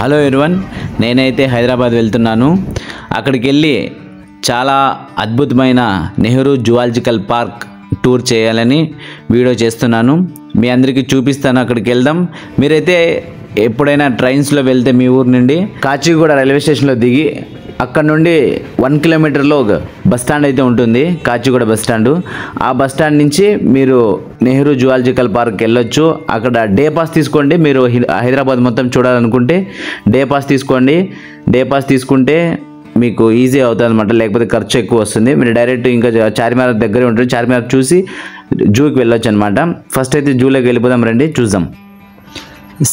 Hello everyone, నేనైతే హైదరాబాద్ వెళ్తున్నాను. అక్కడికి వెళ్ళి చాలా అద్భుతమైన నెహ్రూ జువాలజికల్ పార్క్ టూర్ చేయాలని వీడియో చేస్తున్నాను. మీ అందరికీ చూపిస్తాను. అక్కడికి వెళ్దాం. మీరైతే ఎప్పుడైనా ట్రైన్స్లో వెళ్తే మీ ఊరు నుండి కాచిగూడ రైల్వే స్టేషన్లో దిగి అక్కడ నుండి 1 కిలోమీటర్లో బస్ స్టాండ్ అయితే ఉంటుంది, కాచిగూడ బస్ స్టాండు. ఆ బస్ స్టాండ్ నుంచి మీరు నెహ్రూ జువాలజికల్ పార్క్ వెళ్ళొచ్చు. అక్కడ డే పాస్ తీసుకోండి. మీరు హైదరాబాద్ మొత్తం చూడాలనుకుంటే డే పాస్ తీసుకోండి. డే పాస్ తీసుకుంటే మీకు ఈజీ అవుతుంది అనమాట, లేకపోతే ఖర్చు ఎక్కువ వస్తుంది. మీరు డైరెక్ట్ ఇంకా చార్మినార్ దగ్గరే ఉంటుంది. చార్మినార్ చూసి జూకి వెళ్ళొచ్చు అనమాట. ఫస్ట్ అయితే జూలోకి వెళ్ళిపోదాం, రండి చూద్దాం.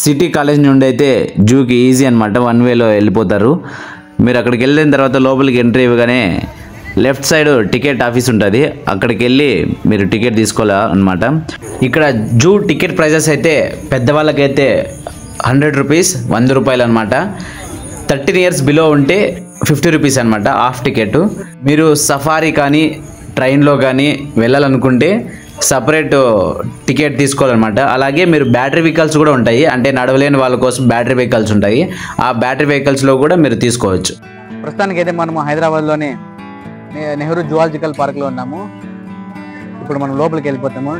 సిటీ కాలేజ్ నుండి అయితే జూకి ఈజీ అనమాట, 1 వేలో వెళ్ళిపోతారు. మీరు అక్కడికి వెళ్ళిన తర్వాత లోపలికి ఎంట్రీ ఇవ్వగానే లెఫ్ట్ సైడ్ టికెట్ ఆఫీస్ ఉంటుంది. అక్కడికి వెళ్ళి మీరు టికెట్ తీసుకోవాలన్నమాట. ఇక్కడ జూ టికెట్ ప్రైజెస్ అయితే పెద్దవాళ్ళకైతే 100 రూపీస్, 100 రూపాయలు అనమాట. 13 ఇయర్స్ బిలో ఉంటే 50 రూపీస్ అనమాట, హాఫ్ టికెట్. మీరు సఫారీ కానీ ట్రైన్లో కానీ వెళ్ళాలనుకుంటే సపరేట్ టికెట్ తీసుకోవాలన్నమాట. అలాగే మీరు బ్యాటరీ వెహికల్స్ కూడా ఉంటాయి, అంటే నడవలేని వాళ్ళ కోసం బ్యాటరీ వెహికల్స్ ఉంటాయి. ఆ బ్యాటరీ వెహికల్స్లో కూడా మీరు తీసుకోవచ్చు. ప్రస్తుతానికి అయితే మనము హైదరాబాద్లోని నెహ్రూ జువాలజికల్ పార్క్లో ఉన్నాము. ఇప్పుడు మనం లోపలికి వెళ్ళిపోతాము.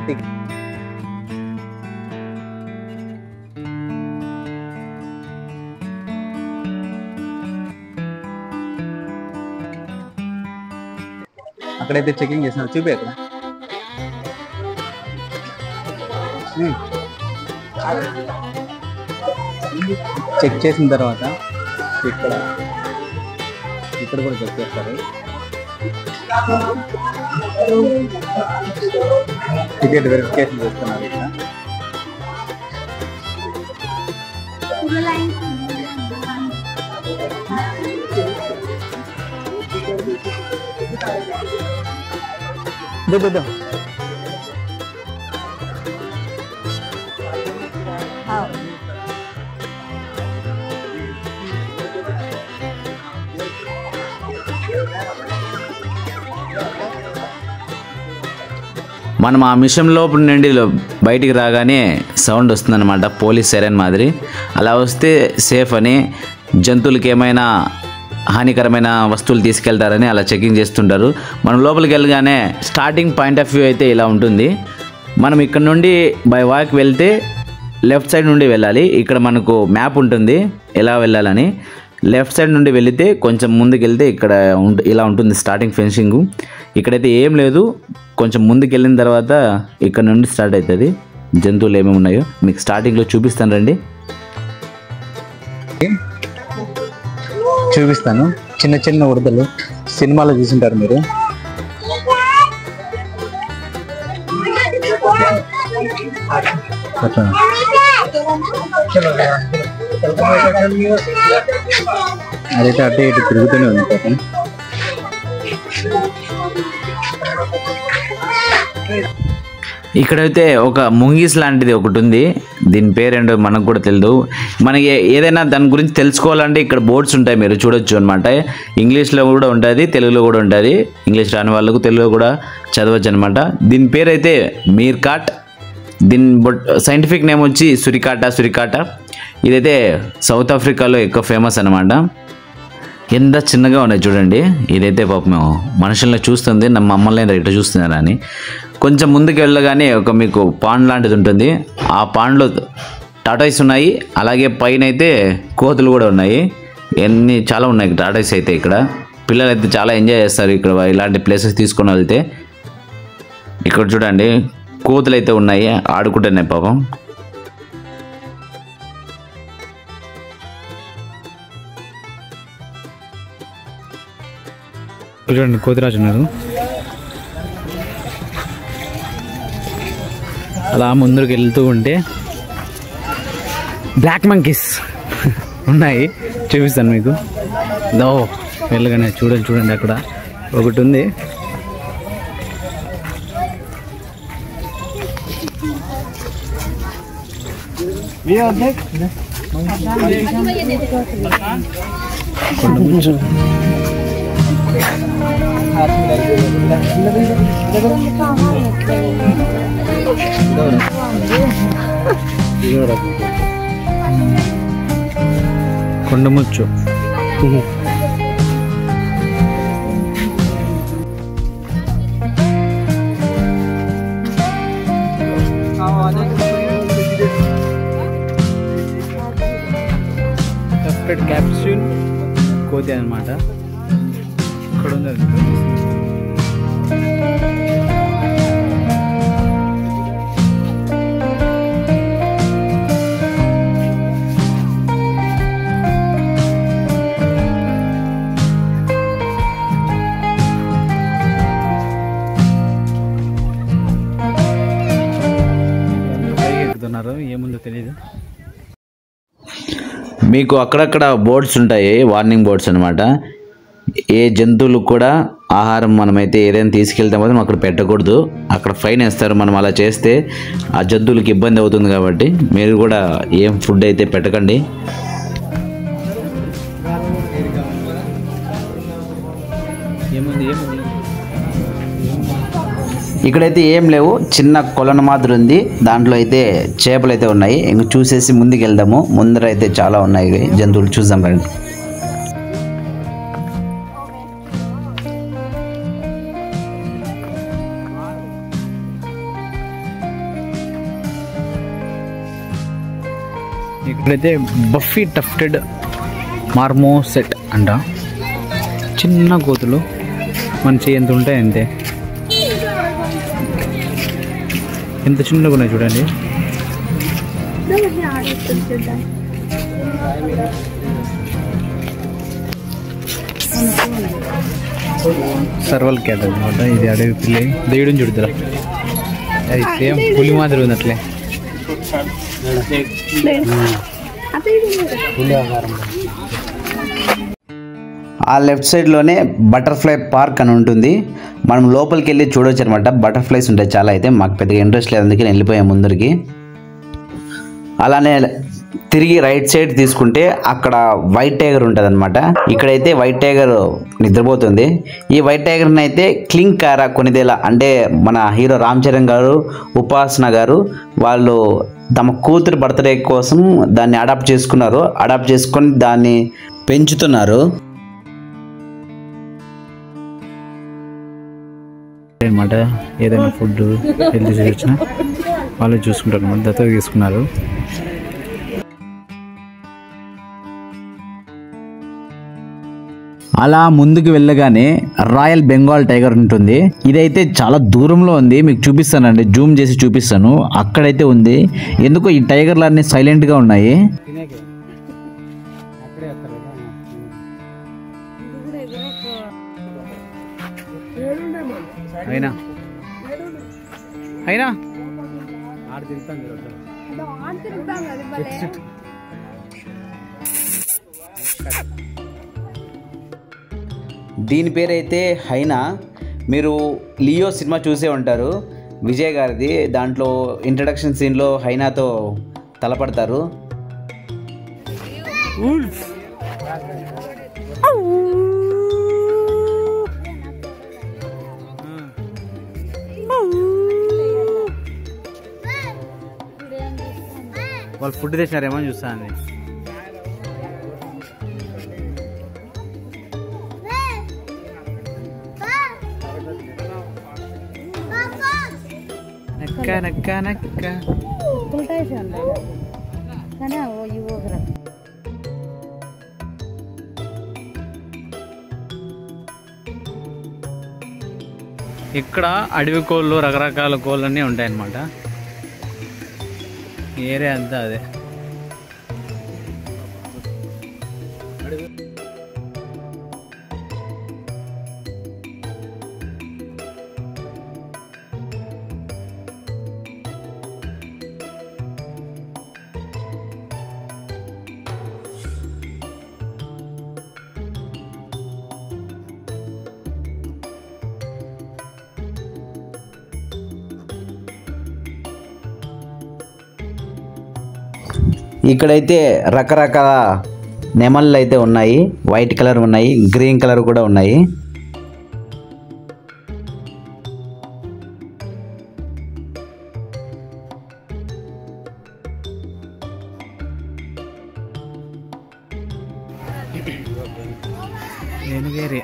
అక్కడైతే చెకింగ్ చేస్తున్నారు, చూపి అక్కడ. చెక్ చేసిన తర్వాత ఇక్కడ కూడా చెక్ చేస్తారు. టికెట్ వెరిఫికేషన్ చేస్తున్నారు ఇక్కడ. మనం ఆ మిషన్ లోపల నుండి బయటికి రాగానే సౌండ్ వస్తుందన్నమాట, పోలీస్ సైరన్ మాదిరి. అలా వస్తే సేఫ్ అని, జంతువులకి ఏమైనా హానికరమైన వస్తువులు తీసుకెళ్తారని అలా చెకింగ్ చేస్తుంటారు. మనం లోపలికి వెళ్ళగానే స్టార్టింగ్ పాయింట్ ఆఫ్ వ్యూ అయితే ఇలా ఉంటుంది. మనం ఇక్కడ నుండి బై వాక్ వెళ్తే లెఫ్ట్ సైడ్ నుండి వెళ్ళాలి. ఇక్కడ మనకు మ్యాప్ ఉంటుంది ఎలా వెళ్ళాలని. లెఫ్ట్ సైడ్ నుండి వెళితే కొంచెం ముందుకు వెళ్తే ఇక్కడ ఇలా ఉంటుంది స్టార్టింగ్ ఫెన్సింగ్. ఇక్కడైతే ఏం లేదు, కొంచెం ముందుకు వెళ్ళిన తర్వాత ఇక్కడ నుండి స్టార్ట్ అవుతుంది. జంతువులు ఏమేమి ఉన్నాయో మీకు స్టార్టింగ్లో చూపిస్తాను, రండి చూపిస్తాను. చిన్న చిన్న ఉడతలు సినిమాలో చూసింటారు మీరు. అదైతే అటు ఇటు తిరుగుతూనే ఉంది పాపం. ఇక్కడైతే ఒక ముంగీస్ లాంటిది ఒకటి ఉంది. దీని పేరేంటో మనకు కూడా తెలియదు. మనకి ఏదైనా దాని గురించి తెలుసుకోవాలంటే ఇక్కడ బోర్డ్స్ ఉంటాయి, మీరు చూడొచ్చు అనమాట. ఇంగ్లీష్లో కూడా ఉంటుంది, తెలుగులో కూడా ఉంటుంది. ఇంగ్లీష్ రాని వాళ్ళకు తెలుగులో కూడా చదవచ్చు అనమాట. దీని పేరు అయితే మీర్కాట్. దీని సైంటిఫిక్ నేమ్ వచ్చి సురికాటా. ఇదైతే సౌత్ ఆఫ్రికాలో ఎక్కువ ఫేమస్ అనమాట. ఎంత చిన్నగా ఉన్నాయి చూడండి. ఇదైతే పాపం మనుషుల్ని చూస్తుంది, నా మమ్మల్ని ఇట్లా చూస్తున్నారా అని. కొంచెం ముందుకు వెళ్ళగానే ఒక మీకు పాండ్ లాంటిది ఉంటుంది. ఆ పాండ్లో టాటాయిస్ ఉన్నాయి, అలాగే పైన అయితే కోతులు కూడా ఉన్నాయి. చాలా ఉన్నాయి టాటాయిస్ అయితే. ఇక్కడ పిల్లలు అయితే చాలా ఎంజాయ్ చేస్తారు ఇక్కడ ఇలాంటి ప్లేసెస్ తీసుకొని వెళ్తే. ఇక్కడ చూడండి కోతులు అయితే ఉన్నాయి, ఆడుకుంటున్నాయి పాపం. చూడండి కోతిరాజు ఉన్నారు. అలా ముందుకు వెళ్తూ ఉంటే బ్లాక్ మంకీస్ ఉన్నాయి, చూపిస్తాను మీకు. వెళ్ళగానే చూడండి అక్కడ ఒకటి ఉంది. కొండముచ్చు. టఫ్టెడ్ క్యాప్సూల్ కోతి అనమాట. ఇక్కడ ఉంది. ఏముందో తెలియదు. మీకు అక్కడక్కడ బోర్డ్స్ ఉంటాయి, వార్నింగ్ బోర్డ్స్ అనమాట. ఏ జంతువులకు కూడా ఆహారం మనమైతే ఏదైనా తీసుకెళ్తే మాత్రం అక్కడ పెట్టకూడదు, అక్కడ ఫైన్ వేస్తారు. మనం అలా చేస్తే ఆ జంతువులకి ఇబ్బంది అవుతుంది. కాబట్టి మీరు కూడా ఏం ఫుడ్ అయితే పెట్టకండి. ఇక్కడైతే ఏం లేవు, చిన్న కొలను మాదిరి ఉంది, దాంట్లో అయితే చేపలు అయితే ఉన్నాయి. ఇంక చూసేసి ముందుకు వెళ్దాము. ముందర అయితే చాలా ఉన్నాయి జంతువులు, చూద్దాం రండి. ఇక్కడైతే బఫీ టఫ్టెడ్ మార్మోసెట్ అంట. చిన్న కోతులు మంచి ఎంత ఉంటాయి అంతే, ఎంత చిన్నగా ఉన్నాయి చూడండి. సర్వల్ క్యాట్ అనమాట. ఇది అడవి పిల్లి. దేవుడిని చూడతారా, అది సేమ్ పులి మాదిరి ఉంది అట్లే. ఆ లెఫ్ట్ సైడ్లోనే బటర్ఫ్లై పార్క్ అని ఉంటుంది. మనం లోపలికి వెళ్ళి చూడవచ్చు అనమాట. బటర్ఫ్లైస్ ఉంటాయి చాలా. అయితే మాకు పెద్దగా ఇంట్రెస్ట్ లేదు, అందుకే వెళ్ళిపోయాం ముందరికి. అలానే తిరిగి రైట్ సైడ్ తీసుకుంటే అక్కడ వైట్ టైగర్ ఉంటుంది అనమాట. ఇక్కడైతే వైట్ టైగర్ నిద్రపోతుంది. ఈ వైట్ టైగర్ని అయితే క్లింకారా కొనిదేలా అంటే మన హీరో రామ్ చరణ్ గారు, ఉపాసన గారు వాళ్ళు తమ కూతురు బర్త్డే కోసం దాన్ని అడాప్ట్ చేసుకున్నారు. అడాప్ట్ చేసుకొని దాన్ని పెంచుతున్నారు అనమాట. ఏదైనా ఫుడ్ హెల్త్ వచ్చినా వాళ్ళు చూసుకుంటారు అనమాట, దత్తత తీసుకున్నారు. అలా ముందుకు వెళ్ళగానే రాయల్ బెంగాల్ టైగర్ ఉంటుంది. ఇదైతే చాలా దూరంలో ఉంది, మీకు చూపిస్తానండి, జూమ్ చేసి చూపిస్తాను. అక్కడైతే ఉంది. ఎందుకో ఈ టైగర్లన్నీ సైలెంట్గా ఉన్నాయి. అయినా అయినా దీని పేరైతే హైనా. మీరు లియో సినిమా చూసే ఉంటారు, విజయ్ గారిది. దాంట్లో ఇంట్రడక్షన్ సీన్లో హైనాతో తలపడతారు. వాళ్ళు ఫుడ్ తెచ్చినారేమో చూస్తాను. నక్క నక్క నక్క ఇక్కడ అడవి కోళ్ళు, రకరకాల కోళ్ళు అన్నీ ఉంటాయన్నమాట. ఏరియా అంతా అదే. ఇక్కడైతే రకరకాల నెమళ్ళు అయితే ఉన్నాయి. వైట్ కలర్ ఉన్నాయి, గ్రీన్ కలర్ కూడా ఉన్నాయి. ఏనుగేరి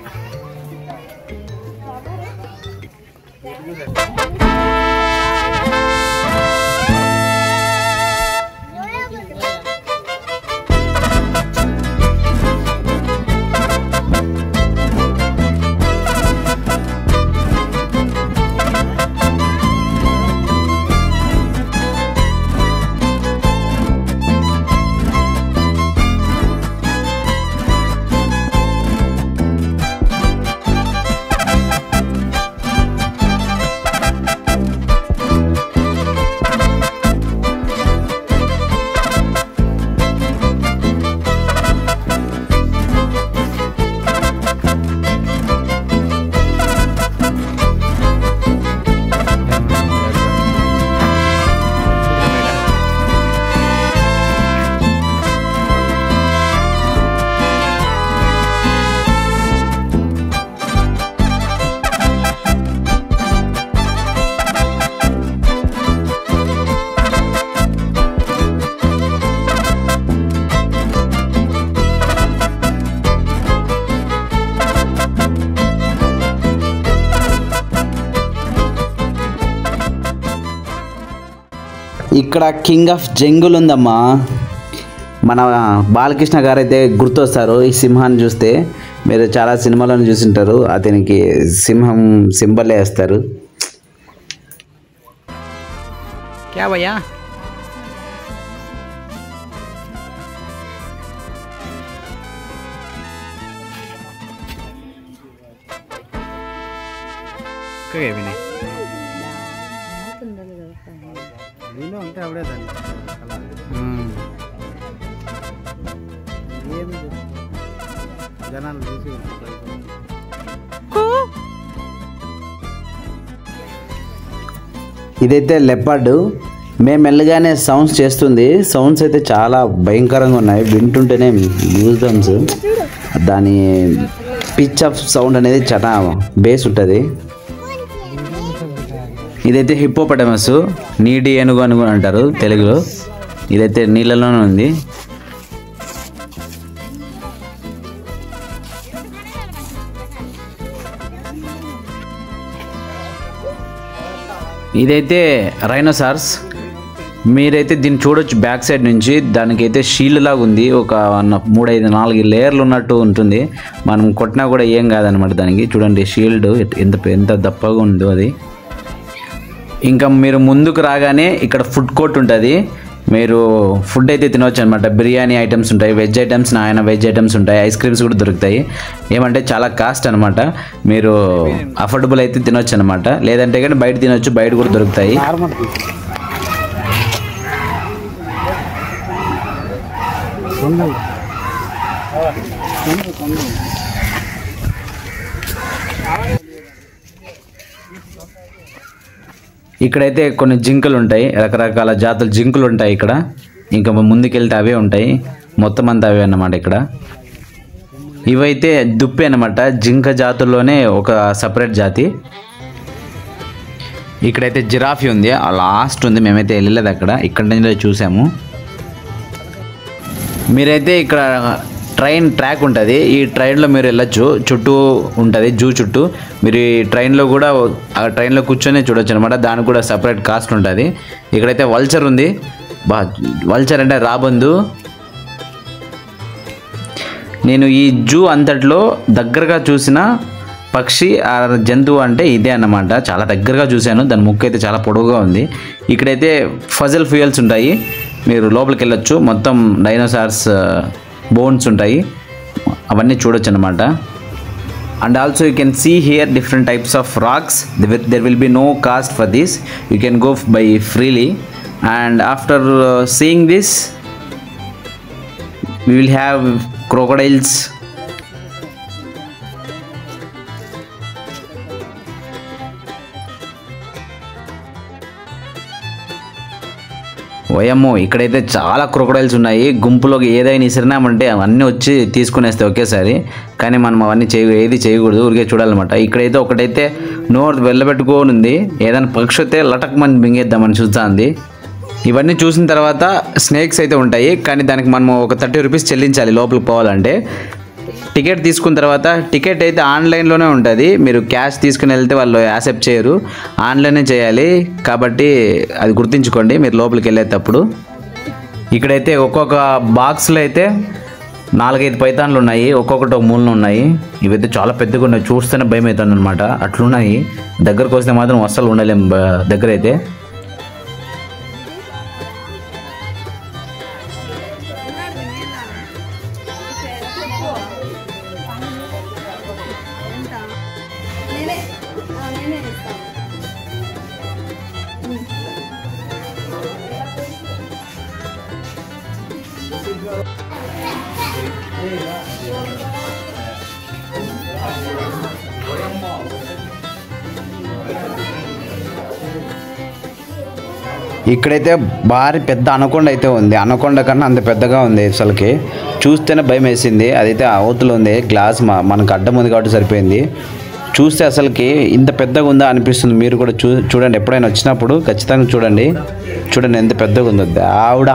ఇక్కడ కింగ్ ఆఫ్ జంగుల్ ఉందమ్మా. మన బాలకృష్ణ గారు అయితే గుర్తొస్తారు ఈ సింహాన్ని చూస్తే. మీరు చాలా సినిమాలను చూసింటారు, అతనికి సింహం సింబల్ వేస్తారు. క్యా భయ్యా వినయ్ దీనిలో ఉంటే అవడే దాన్ని జనాలు చూసి ఇదైతే లెపర్డ్. మేము మెల్లగానే సౌండ్స్ చేస్తుంది. సౌండ్స్ అయితే చాలా భయంకరంగా ఉన్నాయి, వింటుంటేనే యూజ్ బంప్స్. దాని పిచ్ ఆఫ్ సౌండ్ అనేది చాలా బేస్ ఉంటుంది. ఇదైతే హిప్పోపటమస్, నీటి ఏనుగు అని కూడా అంటారు తెలుగులో. ఇదైతే నీళ్ళలోనే ఉంది. ఇదైతే రైనోసార్స్. మీరైతే దీన్ని చూడొచ్చు బ్యాక్ సైడ్ నుంచి. దానికైతే షీల్డ్ లాగా ఉంది, ఒక 3-5-4 లేయర్లు ఉన్నట్టు ఉంటుంది. మనం కొట్టినా కూడా ఏం కాదనమాట దానికి. చూడండి షీల్డ్ ఎంత దప్పగా ఉందో అది. ఇంకా మీరు ముందుకు రాగానే ఇక్కడ ఫుడ్ కోర్ట్ ఉంటుంది. మీరు ఫుడ్ అయితే తినవచ్చు అనమాట. బిర్యానీ ఐటమ్స్ ఉంటాయి, వెజ్ ఐటమ్స్, వెజ్ ఐటమ్స్ ఉంటాయి, ఐస్ క్రీమ్స్ కూడా దొరుకుతాయి. ఏమంటే చాలా కాస్ట్ అనమాట. మీరు అఫోర్డబుల్ అయితే తినొచ్చు అనమాట. లేదంటే కానీ బయట తినొచ్చు, బయట కూడా దొరుకుతాయి. ఇక్కడైతే కొన్ని జింకలు ఉంటాయి, రకరకాల జాతుల జింకలు ఉంటాయి ఇక్కడ. ఇంకా ముందుకెళ్తే అవే ఉంటాయి, మొత్తం అంతా అవే అన్నమాట. ఇక్కడ ఇవైతే దుప్పి అన్నమాట, జింక జాతుల్లోనే ఒక సపరేట్ జాతి. ఇక్కడైతే జిరాఫీ ఉంది, ఆ లాస్ట్ ఉంది. మేమైతే వెళ్ళలేదు అక్కడ, ఇక్కడ నుంచి చూసాము. మీరైతే ఇక్కడ ట్రైన్ ట్రాక్ ఉంటుంది, ఈ ట్రైన్లో మీరు వెళ్ళొచ్చు. చుట్టూ ఉంటుంది జూ చుట్టూ. మీరు ఈ ట్రైన్లో కూడా ఆ ట్రైన్లో కూర్చొని చూడొచ్చు అనమాట. దానికి కూడా సపరేట్ కాస్ట్ ఉంటుంది. ఇక్కడైతే వల్చర్ ఉంది. వల్చర్ అంటే రాబందు. నేను ఈ జూ అంతట్లో దగ్గరగా చూసిన పక్షి ఆ జంతువు అంటే ఇదే అన్నమాట. చాలా దగ్గరగా చూశాను. దాని ముక్కు అయితే చాలా పొడవుగా ఉంది. ఇక్కడైతే ఫజల్ ఫ్యూయల్స్ ఉంటాయి, మీరు లోపలికి వెళ్ళొచ్చు. మొత్తం డైనోసార్స్ బోన్స్ ఉంటాయి, అవన్నీ చూడొచ్చు అనమాట. And also you can see here different types of rocks. There will be no cost for this, you can go by freely. And after seeing this we will have crocodiles. ఓయమ్మో, ఇక్కడైతే చాలా crocodiles ఉన్నాయి. గుంపులోకి ఏదైనా ఇసిరినామంటే అవన్నీ వచ్చి తీసుకునేస్తాయి ఒకేసారి. కానీ మనం అవన్నీ ఏది చేయకూడదు, ఊరికే చూడాలన్నమాట. ఇక్కడైతే ఒకటైతే నోరు వెళ్ళబెట్టుకొని ఉంది. ఏదైనా పక్షి అయితే లటక్ మంది మింగేద్దామని చూస్తుంది. ఇవన్నీ చూసిన తర్వాత స్నేక్స్ అయితే ఉంటాయి, కానీ దానికి మనము ఒక 30 రూపీస్ చెల్లించాలి లోపలికి పోవాలంటే. టికెట్ తీసుకున్న తర్వాత టికెట్ అయితే ఆన్లైన్లోనే ఉంటుంది, మీరు క్యాష్ తీసుకుని వెళ్తే వాళ్ళు యాక్సెప్ట్ చేయరు, ఆన్లైనే చేయాలి. కాబట్టి అది గుర్తుంచుకోండి మీరు లోపలికి వెళ్ళేటప్పుడు. ఇక్కడైతే ఒక్కొక్క బాక్స్లో అయితే 4-5 పైతాన్లు ఉన్నాయి, ఒక్కొక్కటి ఒక మూలన ఉన్నాయి. ఇవైతే చాలా పెద్దగా ఉన్నాయి, చూస్తేనే భయం అవుతుంది అనమాట, అట్లున్నాయి. దగ్గరకు వస్తే మాత్రం అస్సలు ఉండలేం దగ్గర అయితే. ఇక్కడైతే భారీ పెద్ద అనకొండ అయితే ఉంది, అనకొండ కన్నా అంత పెద్దగా ఉంది, అసలుకి చూస్తేనే భయం వేసింది. అదైతే అవతల ఉంది, గ్లాస్ మనకు అడ్డం ఉంది కాబట్టి సరిపోయింది. చూస్తే అసలుకి ఇంత పెద్దగా ఉందా అనిపిస్తుంది. మీరు కూడా చూడండి, ఎప్పుడైనా వచ్చినప్పుడు ఖచ్చితంగా చూడండి ఎంత పెద్దగా ఉందో. ఆవిడ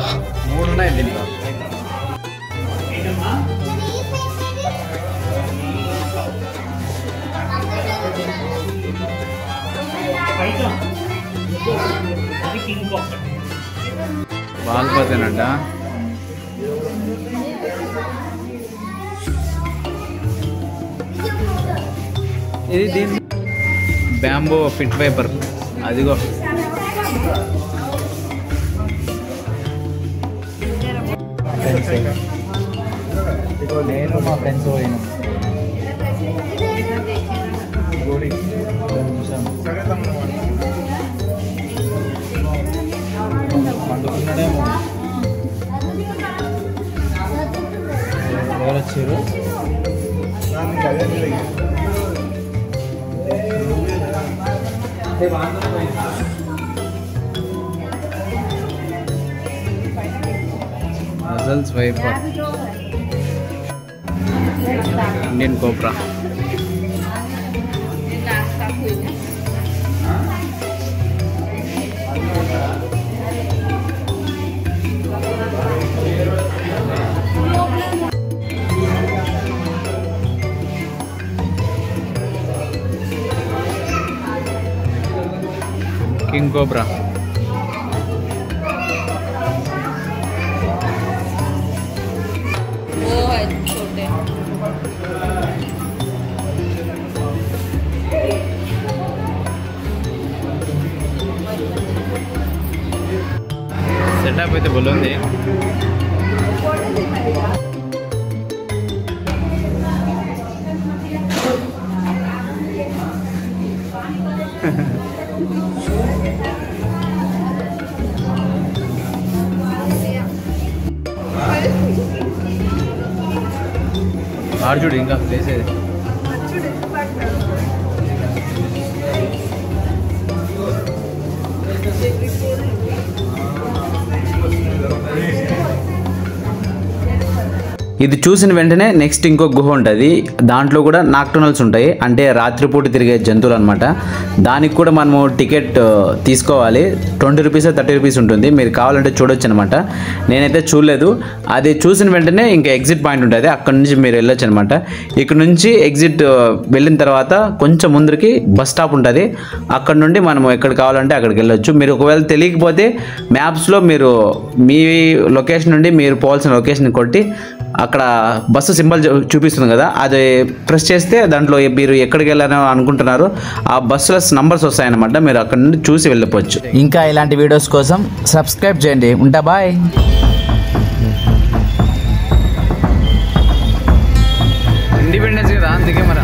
బాల్పతేనంట. ఇది దీని బ్యాంబో ఫిట్ వైపర్, అదిగో నేను మా ఫ్రెండ్స్ పోయినా పండుకున్నాడేమో, ఎవరు వచ్చారు? Russell's viper, Indian cobra. King cobra, वो है छोटे। सेटअप అయితే బాగుంది. ఆర్జుడు ఇంకా ప్లేస్ ఏది? ఇది చూసిన వెంటనే నెక్స్ట్ ఇంకో గుహ ఉంటుంది, దాంట్లో కూడా నాక్టోనల్స్ ఉంటాయి, అంటే రాత్రిపూట తిరిగే జంతువులు అనమాట. దానికి కూడా మనము టికెట్ తీసుకోవాలి, 20 రూపీస్ 30 రూపీస్ ఉంటుంది, మీరు కావాలంటే చూడొచ్చు అనమాట. నేనైతే చూడలేదు. అది చూసిన వెంటనే ఇంకా ఎగ్జిట్ పాయింట్ ఉంటుంది, అక్కడ నుంచి మీరు వెళ్ళొచ్చు అనమాట. ఇక్కడ నుంచి ఎగ్జిట్ వెళ్ళిన తర్వాత కొంచెం ముందుకి బస్ స్టాప్ ఉంటుంది, అక్కడ నుండి మనం ఎక్కడ కావాలంటే అక్కడికి వెళ్ళొచ్చు. మీరు ఒకవేళ తెలియకపోతే మ్యాప్స్లో మీరు మీ లొకేషన్ నుండి మీరు పోవాల్సిన లొకేషన్ కొట్టి అక్కడ బస్సు సింబల్ చూపిస్తుంది కదా, అది ప్రెస్ చేస్తే దాంట్లో మీరు ఎక్కడికి వెళ్ళాలని అనుకుంటున్నారో ఆ బస్సుల నంబర్స్ వస్తాయన్నమాట, మీరు అక్కడ నుండి చూసి వెళ్ళిపోవచ్చు. ఇంకా ఇలాంటి వీడియోస్ కోసం సబ్స్క్రైబ్ చేయండి. ఉంటా, బాయ్. ఇండిపెండెన్స్ కదా అందుకే మరి